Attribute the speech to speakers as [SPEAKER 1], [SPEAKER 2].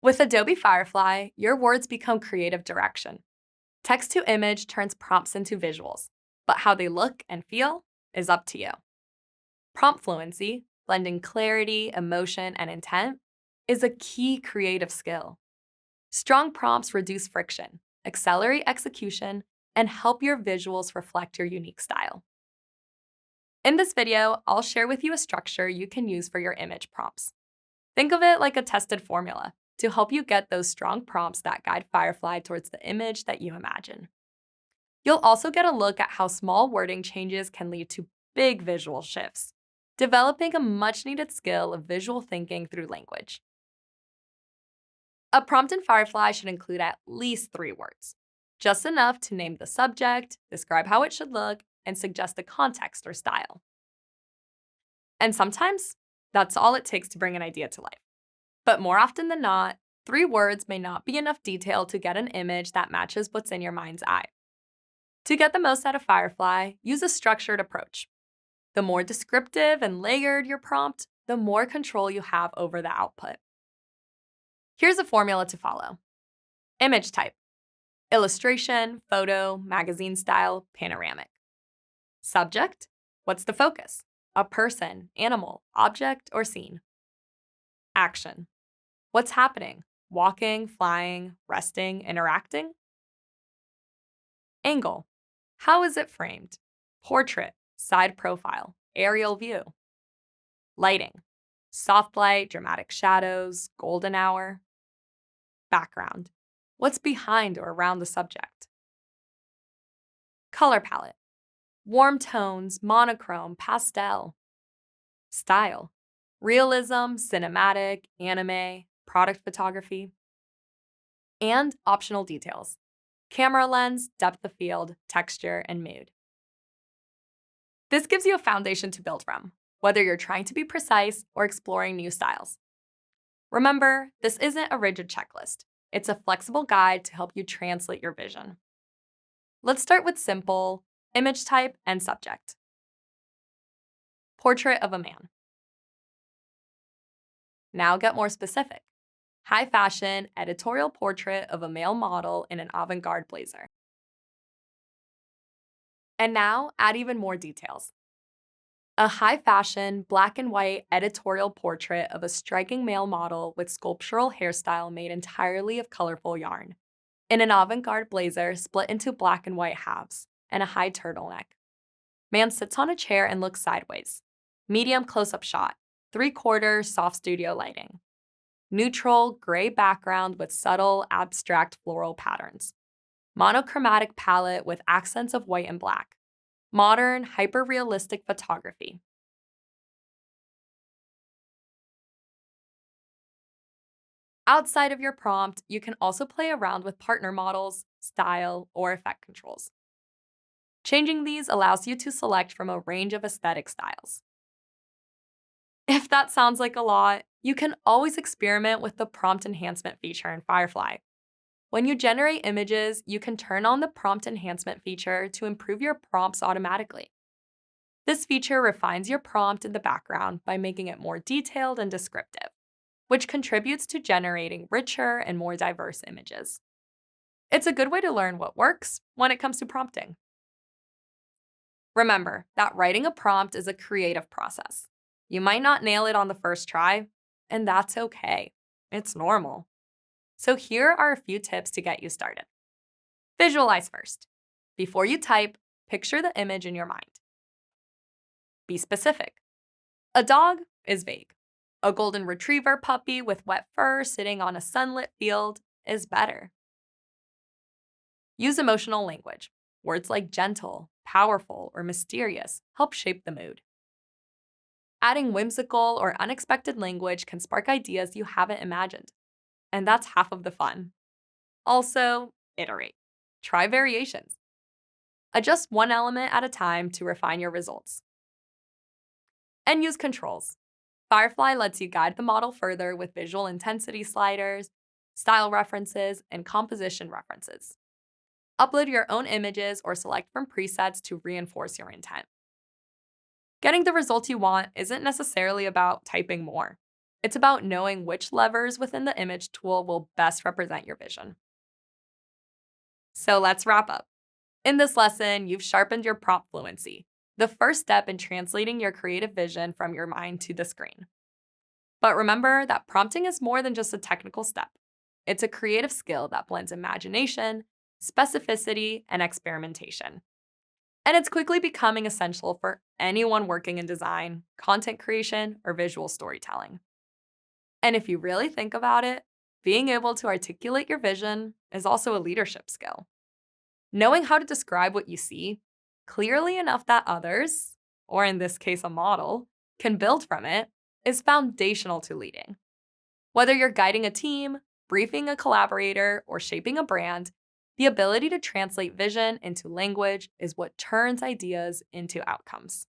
[SPEAKER 1] With Adobe Firefly, your words become creative direction. Text to image turns prompts into visuals, but how they look and feel is up to you. Prompt fluency, blending clarity, emotion, and intent, is a key creative skill. Strong prompts reduce friction, accelerate execution, and help your visuals reflect your unique style. In this video, I'll share with you a structure you can use for your image prompts. Think of it like a tested formula to help you get those strong prompts that guide Firefly towards the image that you imagine. You'll also get a look at how small wording changes can lead to big visual shifts, developing a much-needed skill of visual thinking through language. A prompt in Firefly should include at least 3 words, just enough to name the subject, describe how it should look, and suggest a context or style. And sometimes, that's all it takes to bring an idea to life. But more often than not, 3 words may not be enough detail to get an image that matches what's in your mind's eye. To get the most out of Firefly, use a structured approach. The more descriptive and layered your prompt, the more control you have over the output. Here's a formula to follow. Image type: illustration, photo, magazine style, panoramic. Subject: what's the focus? A person, animal, object, or scene. Action: what's happening? Walking, flying, resting, interacting? Angle: how is it framed? Portrait, side profile, aerial view. Lighting: soft light, dramatic shadows, golden hour. Background: what's behind or around the subject? Color palette: warm tones, monochrome, pastel. Style: realism, cinematic, anime, product photography. And optional details: camera lens, depth of field, texture, and mood. This gives you a foundation to build from, whether you're trying to be precise or exploring new styles. Remember, this isn't a rigid checklist. It's a flexible guide to help you translate your vision. Let's start with simple image type and subject. Portrait of a man. Now get more specific. High fashion, editorial portrait of a male model in an avant-garde blazer. And now add even more details. A high fashion, black and white editorial portrait of a striking male model with sculptural hairstyle made entirely of colorful yarn, in an avant-garde blazer split into black and white halves, and a high turtleneck. Man sits on a chair and looks sideways. Medium close-up shot, 3/4 soft studio lighting. Neutral, gray background with subtle, abstract floral patterns. Monochromatic palette with accents of white and black. Modern, hyper-realistic photography. Outside of your prompt, you can also play around with partner models, style, or effect controls. Changing these allows you to select from a range of aesthetic styles. If that sounds like a lot, you can always experiment with the prompt enhancement feature in Firefly. When you generate images, you can turn on the prompt enhancement feature to improve your prompts automatically. This feature refines your prompt in the background by making it more detailed and descriptive, which contributes to generating richer and more diverse images. It's a good way to learn what works when it comes to prompting. Remember that writing a prompt is a creative process. You might not nail it on the first try, and that's okay. It's normal. So here are a few tips to get you started. Visualize first. Before you type, picture the image in your mind. Be specific. A dog is vague. A golden retriever puppy with wet fur sitting on a sunlit field is better. Use emotional language. Words like gentle, powerful, or mysterious help shape the mood. Adding whimsical or unexpected language can spark ideas you haven't imagined. And that's half of the fun. Also, iterate. Try variations. Adjust one element at a time to refine your results. And use controls. Firefly lets you guide the model further with visual intensity sliders, style references, and composition references. Upload your own images or select from presets to reinforce your intent. Getting the results you want isn't necessarily about typing more. It's about knowing which levers within the image tool will best represent your vision. So let's wrap up. In this lesson, you've sharpened your prompt fluency, the first step in translating your creative vision from your mind to the screen. But remember that prompting is more than just a technical step. It's a creative skill that blends imagination, specificity, and experimentation. And it's quickly becoming essential for anyone working in design, content creation, or visual storytelling. And if you really think about it, being able to articulate your vision is also a leadership skill. Knowing how to describe what you see clearly enough that others, or in this case a model, can build from it is foundational to leading. Whether you're guiding a team, briefing a collaborator, or shaping a brand, the ability to translate vision into language is what turns ideas into outcomes.